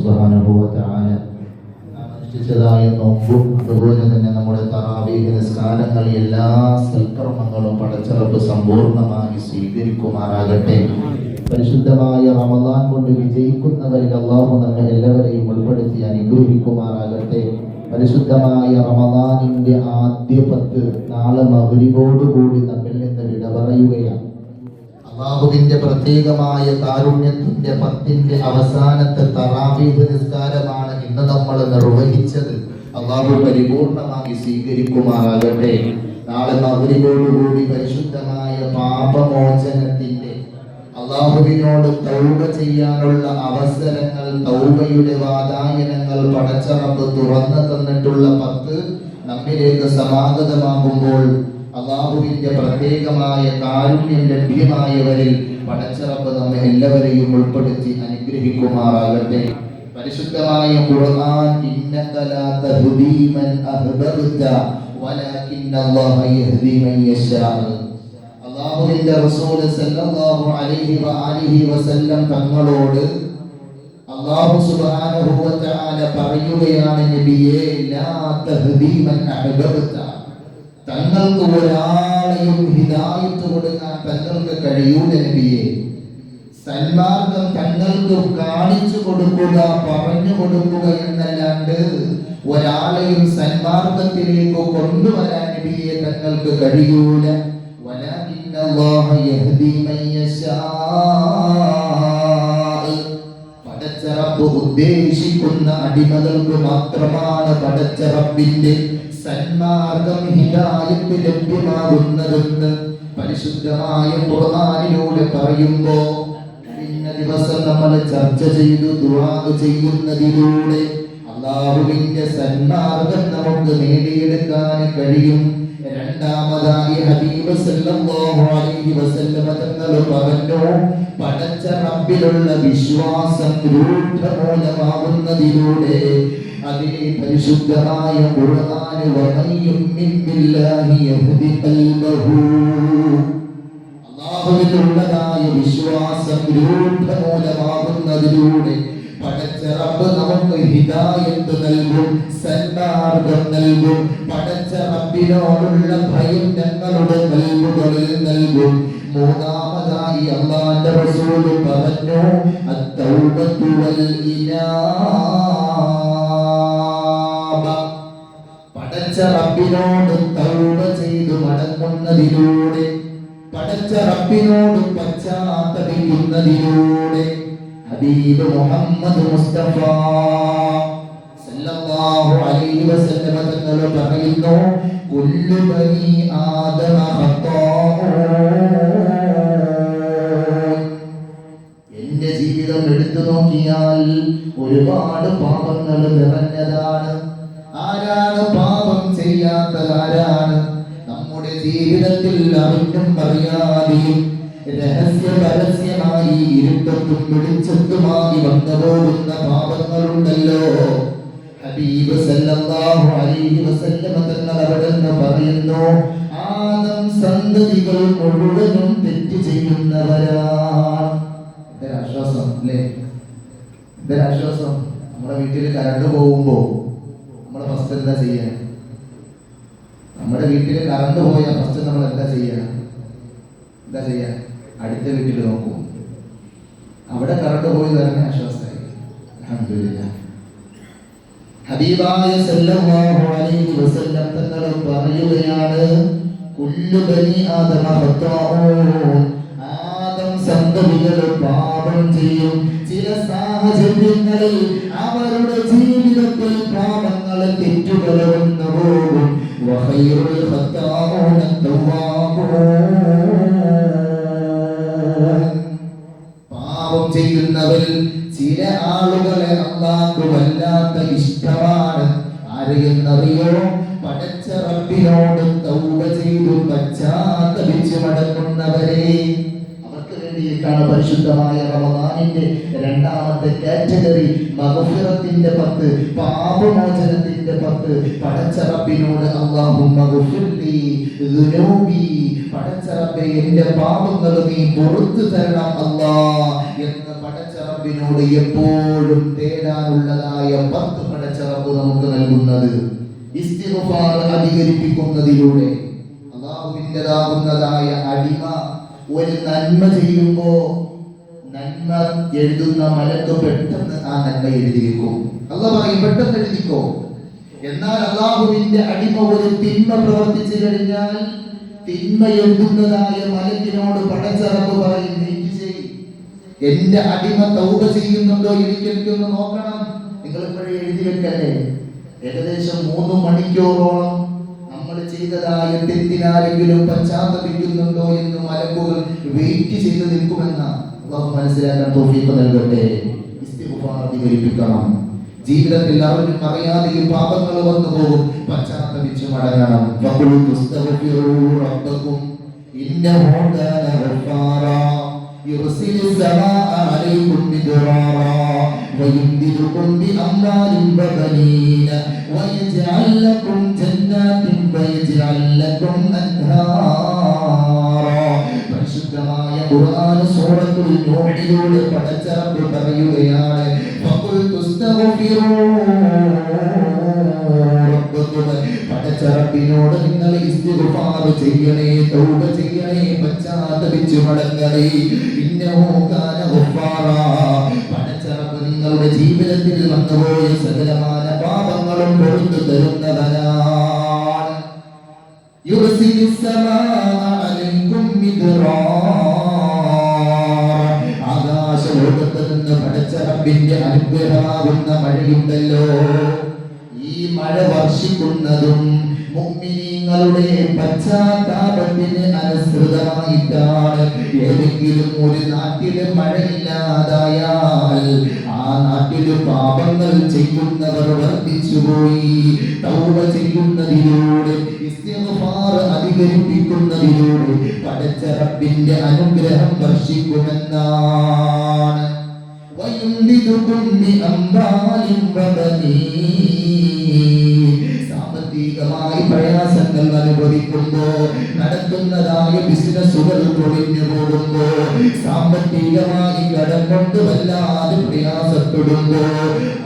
സുബ്ഹാനഹു വ തആല അനുഷ്ഠിച്ചതായ നോമ്പും അതുപോലെ തന്നെ നമ്മുടെ തറാവീഹ് നിസ്കാരങ്ങൾ എല്ലാ സൽക്കർമ്മങ്ങളും പടച്ച റബ്ബ് സമ്പൂർണ്ണമായി സ്വീകരിക്കുമാറാകട്ടെ. പരിശുദ്ധമായ റമദാൻ കൊണ്ട് വിജയിക്കുന്നവരിൽ അല്ലാഹു നമ്മെ എല്ലാവരെയും ഉൾപ്പെടുത്തി അനുഗ്രഹിക്കുമാറാകട്ടെ. പരിശുദ്ധമായ റമദാനിന്റെ ആദ്യ 10 നാളെ മഗ്രിബോടുകൂടി നമ്മിൽ നിന്ന് വിട പറയുകയാണ്. അല്ലാഹുവിന്റെ പ്രത്യേകമായ കാരുണ്യത്തിന്റെ 10ന്റെ അവസാനത്തെ തറാവീഹ് നിസ്കാരമാണ് ഇന്ന് നമ്മൾ നിർവഹിച്ചത്. അല്ലാഹു പരിപൂർണമായി സ്വീകരിക്കുമാറാകട്ടെ. നാളെ മഗ്രിബോടുകൂടി പരിശുദ്ധമായ പാപമോചനത്തിന്റെ അല്ലാഹുവിനോട് തൗബ ചെയ്യാനുള്ള അവസരങ്ങൾ, തൗബയുടെ വാതായനങ്ങൾ പടച്ച റബ്ബ് തുറന്നു തന്നിട്ടുള്ള 10 നമ്മിലേക്ക് സമാഗതമാകുമ്പോൾ അല്ലാഹുവിന്റെ പ്രത്യേകമായ കാരുണ്യം ലഭ്യമായവരിൽ പടച്ച റബ്ബ് നമ്മെ എല്ലാവരെയും ഉൾപ്പെടുത്തി അനുഗ്രഹിക്കുമാറാകട്ടെ. പരിശുദ്ധമായ ഖുർആൻ ഇന്നക ലാ തഹ്ദീ മൻ അഹ്ബബ്ത വലാകിന്ന അല്ലാഹ യഹ്ദീ മൻ യശാ. അല്ലാഹുവിന്റെ റസൂൽ സല്ലല്ലാഹു അലൈഹി വആലിഹി വസല്ലം തങ്ങളോട് അല്ലാഹു സുബ്ഹാനഹു വ തആല പറയുകയാണ്, നബിയേ ലാ തഹ്ദീ മൻ അഹ്ബബ്ത, തങ്ങൾക്ക് ഒരാളെയും ഹിദായത്ത് കൊടുക്കാൻ തങ്ങൾക്ക് കഴിയൂല നബിയേ. സന്മാർഗം തങ്ങൾക്ക് കാണിച്ചു കൊടുക്കുക, പറഞ്ഞു കൊടുക്കുക എന്നല്ലാണ്ട് ഒരാളെയും സന്മാർഗത്തിലേക്ക് കൊണ്ടുവരാൻ നബിയെ തങ്ങൾക്ക് കഴിയൂല. വലാകിന്ന അല്ലാഹ യഹ്ദീ മൻ യശാ. പടച്ച റബ്ബ് ഉദ്ദേശിക്കുന്ന അടിമകൾക്ക് മാത്രമാണ് പടച്ച റബ്ബിന്റെ സന്മാർഗം ഹിദായത്ത് ലഭ്യമാകുന്നതെന്ന് പരിശുദ്ധമായ ഖുർആനിലൂടെ പറയുമ്പോ ഇന്ന ദിവസം നമ്മൾ ചർച്ച ചെയ്തു ദുആ ചെയ്യുന്നതിലൂടെ അല്ലാഹുവിന്റെ സന്മാർഗം നമുക്ക് നേടിയെടുക്കാൻ കഴിയും. രണ്ടാമതായി ഹബീബ് സല്ലല്ലാഹു അലൈഹി വസല്ലം തങ്ങൾ പറഞ്ഞു, പടച്ച റബ്ബിലുള്ള വിശ്വാസം രൂഢമൂലമാകുന്നതിലൂടെ അതേ പരിശുദ്ധമായ ഖുർആൻ വമയ്യുമിൻ ബില്ലാഹി യഹ്ദി ഖൽബഹു, അല്ലാഹുവിലുള്ളതായ വിശ്വാസം രൂഢമൂലമാകുന്നതിലൂടെ പടച്ച റബ്ബ് നമുക്ക് ഹിദായത്ത് നൽകും, സന്മാർഗം നൽകും. പടച്ച റബ്ബിനോടുള്ള ഭയം ഞങ്ങളുടെ ഖൽബുകളിൽ നൽകും. മൂന്നാമതായി അല്ലാഹുവിന്റെ റസൂൽ പറഞ്ഞു, അത്തൗബത്തു വൽ ഇനാബ, പടച്ച റബ്ബിനോട് തൗബ ചെയ്തു മടങ്ങുന്നതിലൂടെ, പടച്ച റബ്ബിനോട് പശ്ചാത്തപിക്കുന്നതിലൂടെ ഹബീബ് മുഹമ്മദ് മുസ്തഫ സല്ലല്ലാഹു അലൈഹി വസല്ലം തങ്ങൾ പറയുന്നു, കുല്ലു ബനി ആദമ ഖത്താഊൻ. എന്റെ ജീവിതം എടുത്തു നോക്കിയാൽ ഒരുപാട് പാപങ്ങൾ നിറഞ്ഞതാണ്. ആരാണ് പാപം ചെയ്യാത്തതാരാണ്? നമ്മുടെ ജീവിതത്തിൽ അറിഞ്ഞും അറിയാതെയും രഹസ്യ പരസ്യമായി ഇരുട്ടത്തും വെളിച്ചത്തുമായി വന്നുപോകുന്ന പാപങ്ങളുണ്ടല്ലോ. ഹബീബ് സല്ലല്ലാഹു അലൈഹി വസല്ലം തങ്ങൾ അവിടുന്ന് പറയുന്നു, ആദം സന്തതികൾ മുഴുവനും തെറ്റ് ചെയ്യുന്നവരാണ്. എന്തൊരാശ്വാസം അല്ലേ, എന്തൊരാശ്വാസം. നമ്മുടെ വീട്ടിൽ കറണ്ട് പോകുമ്പോ നമ്മൾ ഫസ്റ്റ് എന്താ ചെയ്യാ? നമ്മുടെ വീട്ടിൽ കറണ്ട് പോയാൽ ഫസ്റ്റ് നമ്മൾ എന്താ ചെയ്യാ? അടുത്ത വീട്ടിൽ നോക്കും. അവിടെ കറണ്ട് പോയി തന്നെ ആശ്വാസമായി. അൽഹംദുലില്ലാഹ്. ഹബീബായ സല്ലല്ലാഹു അലൈഹി വസല്ലം തങ്ങൾ പറയുകയാണ്, കുല്ലു ബനി ആദമ ഖത്താഊൻ, ആദം സന്തതികൾ പാപം ചെയ്യും. ചില സാഹചര്യങ്ങളിൽ അവരുടെ ജീവിതത്തിൽ പാപങ്ങൾ തെറ്റുകൾ വന്നു പോകും. വഖൈറുൽ ഖത്താഊന തവ്വാബൂൻ, പാപം ചെയ്യുന്നവരിൽ ചില ആളുകളെ അല്ലാഹു വല്ലാത്ത ഇഷ്ടമാണ്. ആരെയെന്നറിയോ? പടച്ച റബ്ബിനോട് തൗബ ചെയ്തു പശ്ചാത്തപിച്ച് മടങ്ങുന്നവരെ. അവർക്ക് വേണ്ടിയിട്ടാണ് പരിശുദ്ധമായ റമദാനിന്റെ രണ്ടാമത്തെ കാറ്റഗറി മഗ്ഫിറത്തിന്റെ 10, പാപമോചനത്തിന്റെ 10. പടച്ച റബ്ബിനോട് അല്ലാഹുമ്മ ഗഫിർലി ദുനൂബി, പടച്ച റബ്ബേ എന്റെ പാപങ്ങൾ നീ പുറത്തു തരണം അല്ലാഹ് എന്ന് പടച്ച റബ്ബിനോട് എപ്പോഴും തേടാനുള്ളതായ 10 പടച്ച റബ്ബ് നമുക്ക് നൽകുന്നത് ഇസ്തിഗ്ഫാർ അധികരിപ്പിക്കുന്നതിലൂടെ. അല്ലാഹുവിൻ്റെതാകുന്നതായ അടിമ ഒരു നന്മ ചെയ്യുമ്പോൾ നന്മ എഴുതുന്ന മലക്ക് പെട്ടെന്ന് ആ നന്മ എഴുതി വെക്കും. അല്ലാഹു പറയും പെട്ടെന്ന് എഴുതിക്കോ. എന്നാൽ അല്ലാഹുവിന്റെ അടിമ ഒരു തിന്മ പ്രവർത്തിച്ചു കഴിഞ്ഞാൽ തിന്മ എഴുതുന്നതായ മലക്കിനോട് പടച്ച റബ്ബ് പറയും വെയിറ്റ് ചെയ്യ്, എന്റെ അടിമ തൗബ ചെയ്യുന്നുണ്ടോ എനിക്കൊന്ന് നോക്കണം, നിങ്ങൾ ഇപ്പോഴേ എഴുതി വെക്കല്ലേ. ഏകദേശം 3 മണിക്കൂറോളം നമ്മൾ ചെയ്തതായ തെറ്റിനാരെങ്കിലും പശ്ചാത്തപിക്കുന്നുണ്ടോ എന്ന് മലക്കുകൾ വെയിറ്റ് ചെയ്ത് നിൽക്കുമെന്ന അല്ലാഹു മനസ്സിലാക്കാൻ തൗഫീഖ് നൽകട്ടെ. ഇസ്തിഗ്ഫാർ അധികരിപ്പിക്കണം. ജീവിതത്തിൽ അവരും അറിയാതെയും പാപങ്ങൾ വന്നു പോകും, പശ്ചാത്തപിച്ച് മടങ്ങണം. വഖുൽ തുസ്തഗ്ഫിറൂ റബ്ബക്കും ഇന്നഹു കാന ഗഫാറാ യുർസിലു സമാഅ അലൈക്കും മിദ്റാറാ വയുംദിദുകും ബിഅംവാലിൻ വബനീന വയജ്അൽ ലക്കും ജന്നാത്തിൻ വയജ്അൽ ലക്കും അൻഹാറാ. പരിശുദ്ധമായ ഖുർആൻ സൂറത്തുൽ നൂഹിലൂടെ പടച്ച റബ്ബ് പറയുകയാണ്, വഖുൽ തുസ്തഗ്ഫിറൂ റബ്ബക്കും, പടച്ച റബ്ബിനോട് നിങ്ങൾ ഇസ്തിഗ്ഫാർ ചെയ്യണേ, തൗബ ചെയ്യണേ, പശ്ചാത്തപിച്ചു മടങ്ങണേ. ഇന്നഹു കാന ഗഫാറാ, പടച്ച റബ്ബ് നിങ്ങളുടെ ജീവിതത്തിൽ വന്നുപോയ സകലമായ പാപങ്ങളും പൊറുത്തു തരുന്നവനാണ്. യുർസിലിസ് സമാഅ അലൈക്കും മിദ്റാറാ, ആകാശലോകത്ത് നിന്ന് പടച്ച റബ്ബിന്റെ അനുഗ്രഹമാകുന്ന മഴയുണ്ടല്ലോ, ഈ മഴ വർഷിക്കുന്നതും മുഅ്മിനീങ്ങളുടെ പശ്ചാത്താപത്തിന് അനുസൃതമായിട്ടാണ്. ഏതെങ്കിലും ഒരു നാട്ടില് മഴയില്ലാതായാൽ ആ നാട്ടില് പാപങ്ങൾ ചെയ്യുന്നവർ വർദ്ധിച്ചുപോയി. തൗബ ചെയ്യുന്നതിലൂടെ ഇസ്തിഗ്ഫാർ അധികരിപ്പിക്കുന്നതിലൂടെ പടച്ച റബ്ബിന്റെ അനുഗ്രഹം വർഷിക്കുമെന്നാണ്. വയുംദിദുകും ബിഅംവാലിൻ വബനീൻ, സാമ്പത്തികമായി പ്രയാസങ്ങൾ അനുഭവിക്കുമ്പോ, നടത്തുന്നതായ ബിസിനസ്സുകൾ പൊളിഞ്ഞു പോകുമ്പോ, സാമ്പത്തികമായി കടം കൊണ്ട് വല്ലാതെ പ്രയാസപ്പെടുമ്പോ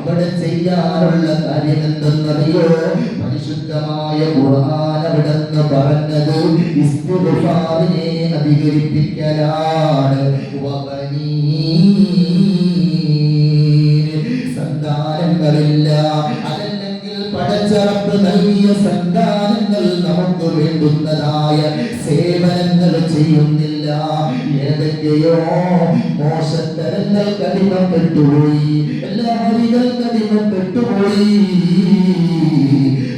അവിടെ ചെയ്യാനുള്ള കാര്യം എന്തെന്നറിയോ? പരിശുദ്ധമായ ഖുർആൻ അവിടുന്ന് പറഞ്ഞത് ഇസ്തിഗ്ഫാറിനെ അധികരിപ്പിക്കലാണ്. സന്താനങ്ങളില്ല, അതല്ലെങ്കിൽ പടച്ച റബ്ബ് നൽകിയ സന്താനങ്ങൾ നമുക്ക് വേണ്ടുന്നതായ സേവനങ്ങൾ ചെയ്യുന്നില്ല, ഏതൊക്കെയോ മോശത്തരങ്ങൾക്ക് അടിമപ്പെട്ടുപോയി, ലഹരികൾക്ക് അടിമപ്പെട്ടുപോയി,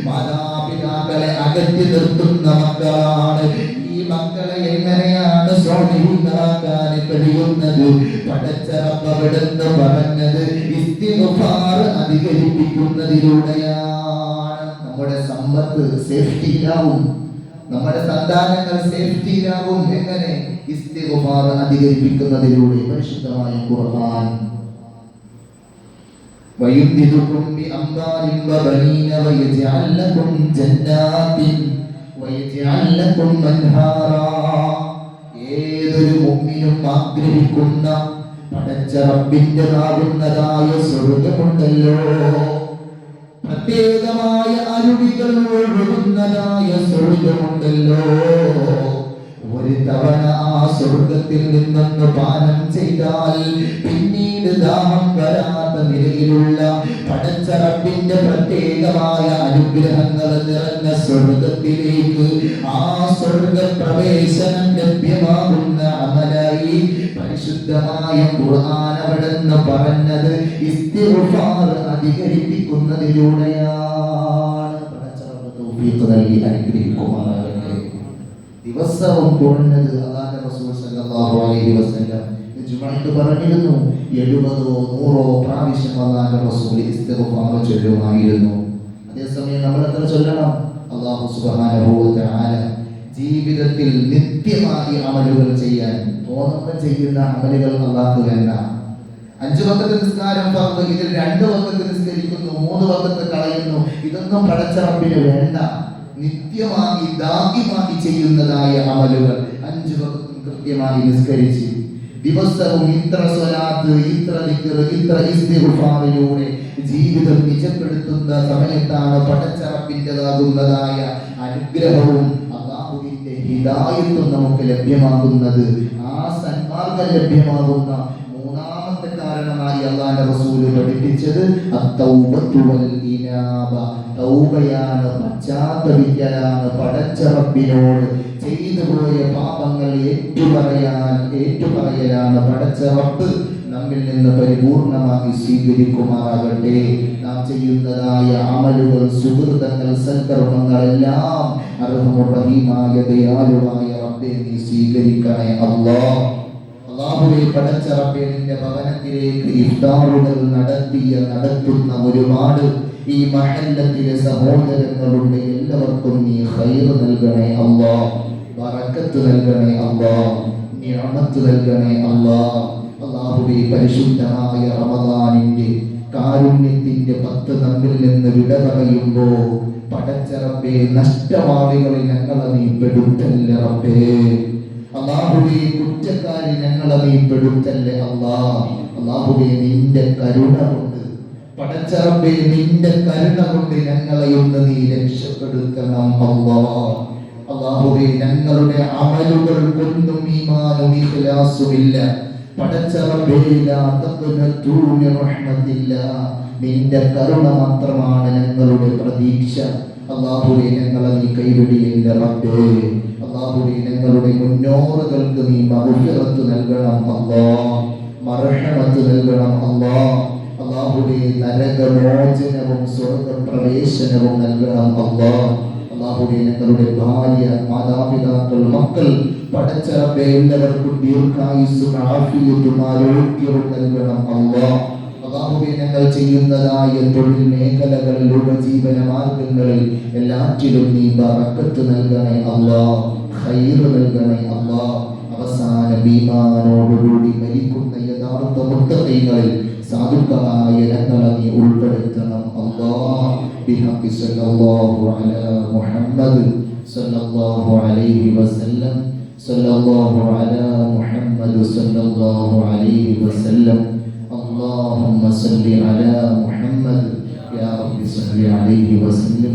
മാതാപിതാക്കളെ അകറ്റി നിർത്തുന്ന മക്കളാണ്. ഈ മക്കളെ എങ്ങനെയാണ് സ്വാധീനമാക്കാൻ കഴിയുന്നത്? പടച്ച റബ്ബ് അവിടുന്ന് പറഞ്ഞത് ഇസ്തിഗ്ഫാർ അധികരിപ്പിക്കുന്നതിലൂടെയാണ്. നമ്മുടെ സമ്പത്ത് സേഫ്റ്റിയിലാവും, നമ്മുടെ സന്താനങ്ങൾ സേഫ്റ്റിയിലാവും. എങ്ങനെ? ഇസ്തിഗ്ഫാർ അധികരിപ്പിക്കുന്നതിലൂടെ. പരിശുദ്ധമായ ഖുർആൻ വയുംദിദുകും ബിഅംവാലിൻ വബനീന വയജ്അൽ ലക്കും ജന്നാത്തിൻ വയജ്അൽ ലക്കും അൻഹാറാ. ഏതൊരു മുഅ്മിനും ആഗ്രഹിക്കുന്ന പടച്ച റബ്ബിൻ്റെതാകുന്നതായ സ്വർഗ്ഗമുണ്ടല്ലോ, പ്രത്യേകമായ അരുവികൾ ഒഴുകുന്നതായ സ്വർഗ്ഗമുണ്ടല്ലോ, ഒരു തവണ ആ സ്വർഗ്ഗത്തിൽ നിന്നൊന്ന് പാനം ചെയ്താൽ പിന്നീട് ദാഹം വരാത്ത നിലയിലുള്ള പടച്ച റബ്ബിന്റെ പ്രത്യേകമായ അനുഗ്രഹങ്ങൾ നിറഞ്ഞ സ്വർഗ്ഗത്തിലേക്ക് ആ സ്വർഗ്ഗ പ്രവേശനം ലഭ്യമാകുന്ന അമലായി പരിശുദ്ധമായ ഖുർആൻ അവിടുന്ന് പറഞ്ഞത് ഇസ്തിഗ്ഫാർ അധികരിപ്പിക്കുന്നതിലൂടെയാണ്. പടച്ച റബ്ബ് തൗഫീഖ് നൽകി അനുഗ്രഹിക്കുമാറാകട്ടെ. ദിവസവും കുറഞ്ഞത് അല്ലാഹുവിന്റെ റസൂൽ സല്ലല്ലാഹു അലൈഹി വസല്ലം ജുമഅത്ത് പറഞ്ഞിരുന്നു, 70 100 പ്രാവശ്യം അല്ലാഹുവിന്റെ റസൂൽ ഇസ്തിഗ്ഫാർ ചൊല്ലുമായിരുന്നു. അതേസമയം നമ്മൾ എത്ര ചൊല്ലണം? അല്ലാഹു സുബ്ഹാനഹു വ തആല ജീവിതത്തിൽ നിത്യമായി അമലുകൾ ചെയ്യാൻ തോന്നുമ്പോൾ ചെയ്യുന്ന അമലുകൾ അല്ലാഹു വേണ്ട. 5 വഖത്ത് നിസ്കാരം ഫർദ്, ഇതിൽ 2 വഖത്ത് നിസ്കരിക്കുന്നു, 3 വഖത്ത് കളയുന്നു, ഇതൊന്നും പടച്ച റബ്ബിന് വേണ്ട. നിത്യമായി ദായിമായി ചെയ്യുന്നതായ അമലുകൾ, 5 വഖത്തും കൃത്യമായി നിസ്കരിച്ച് ദിവസവും ഇത്ര സ്വലാത്ത്, ഇത്ര ദിക്ർ, ഇത്ര ഇസ്തിഗ്ഫാറിലൂടെ ജീവിതം നിജപ്പെടുത്തുന്ന സമയത്താണ് പടച്ച റബ്ബിൻ്റെതാകുന്നതായ അനുഗ്രഹവും അല്ലാഹുവിൻ്റെ ഹിദായത്തും നമുക്ക് ലഭ്യമാകുന്നത്. ആ സന്മാർഗം ലഭ്യമാകുന്ന മൂന്നാമത്തെ കാരണമായി അല്ലാഹുവിന്റെ റസൂൽ പഠിപ്പിച്ചത് അത്തൗബത്തു വൽ ഇനാബ, തൗബയാണ്, പശ്ചാത്തപിക്കലാണ്, പടച്ച റബ്ബിനോട് ചെയ്തു പോയ പാപങ്ങൾ ഏറ്റുപറയലാണ്. പടച്ച റബ്ബ് നമ്മിൽ നിന്ന് പരിപൂർണമായി സ്വീകരിക്കുമാറാകട്ടെ. നാം ചെയ്യുന്നതായ അമലുകൾ, സുഹൃതങ്ങൾ, സൽക്കർമ്മങ്ങളെല്ലാം അർഹമുർ റഹീമായ ദയാലുവായ റബ്ബേ നീ സ്വീകരിക്കണേ അല്ലാഹ്. അല്ലാഹുവേ, പടച്ച റബ്ബേ, നിന്റെ ഭവനത്തിലേക്ക് ഇഫ്താറുകൾ നടത്തുന്ന ഒരുപാട് ഈ മഹല്ലത്തിലെ സഹോദരങ്ങളുണ്ട്. എല്ലാവർക്കും നീ ഖൈർ നൽകണേ അല്ലാഹ്, ബറക്കത്ത് നൽകണേ അല്ലാഹ്, നിഅമത്ത് നൽകണേ അല്ലാഹ്. അല്ലാഹുവേ, പരിശുദ്ധമായ റമദാനിന്റെ കാരുണ്യത്തിന്റെ 10 നമ്മിൽ നിന്ന് വിട പറയുമ്പോൾ പടച്ച റബ്ബേ, നഷ്ടവാളികളിൽ ഞങ്ങളെ നീ പെടുത്തല്ലേ റബ്ബേ. അല്ലാഹുവേ, കുറ്റക്കാരിൽ ഞങ്ങളെ നീ പെടുത്തല്ലേ അല്ലാഹ്. അല്ലാഹുവേ, നിന്റെ കരുണ കൊണ്ട് പടച്ച റബ്ബേ, നിന്റെ കരുണ കൊണ്ട് ഞങ്ങളെയൊന്ന് നീ രക്ഷപ്പെടുത്തണം അല്ലാഹ്. അല്ലാഹുവേ, ഞങ്ങളുടെ അമലുകൾ കൊണ്ടും ഈമാനും ഇഖ്ലാസുമില്ല. പടച്ച റബ്ബേ, ലാ തഖ്നതു മിർ റഹ്മത്തില്ലാഹ്, നിന്റെ കരുണ മാത്രമാണ് ഞങ്ങളുടെ പ്രതീക്ഷ. അല്ലാഹുവേ, ഞങ്ങളെ നീ കൈവിടിയില്ല റബ്ബേ. അല്ലാഹുവേ, ഞങ്ങളുടെ മുന്നോറുകൾക്ക് നീ മഗ്ഫിറത്ത് നൽകണം അല്ലാഹ്, മർഹമത്ത് നൽകണം അല്ലാഹ്. അല്ലാഹുവേ, നരകമോചനവും സ്വർഗ്ഗപ്രവേശനവും നൽകണം അല്ലാഹ്. അല്ലാഹുവേ, ഞങ്ങളുടെ ഭാര്യ, മാതാപിതാക്കൾ, മക്കൾ, പടച്ച റബ്ബേ, എല്ലാവർക്കും ദീർഘായുസ്സും ആഫിയത്തും ആരോഗ്യവും നൽകണം അല്ലാഹ്. അല്ലാഹുവേ, ഞങ്ങൾ ചെയ്യുന്നതായ തൊഴിൽ മേഖലകളിൽ, ഉപജീവന മാർഗങ്ങളിൽ എല്ലാറ്റിലും നീ ബറക്കത്ത് നൽകണേ അല്ലാഹ്, ഖൈർ നൽകണേ അല്ലാഹ്. അവസാന ഈമാനോടുകൂടി മരിക്കുന്ന യഥാർത്ഥ മുത്തഖീങ്ങളിൽ സാധുക്കളായ ഞങ്ങളെ നീ ഉൾപ്പെടുത്തണം അല്ലാഹ്. ബിഹഖി സല്ലല്ലാഹു അലാ മുഹമ്മദ് സല്ലല്ലാഹു അലൈഹി വസല്ലം, സല്ലല്ലാഹു അലാ മുഹമ്മദ് സല്ലല്ലാഹു അലൈഹി വസല്ലം. اللهم صل على محمد يا رب صل عليه وسلم.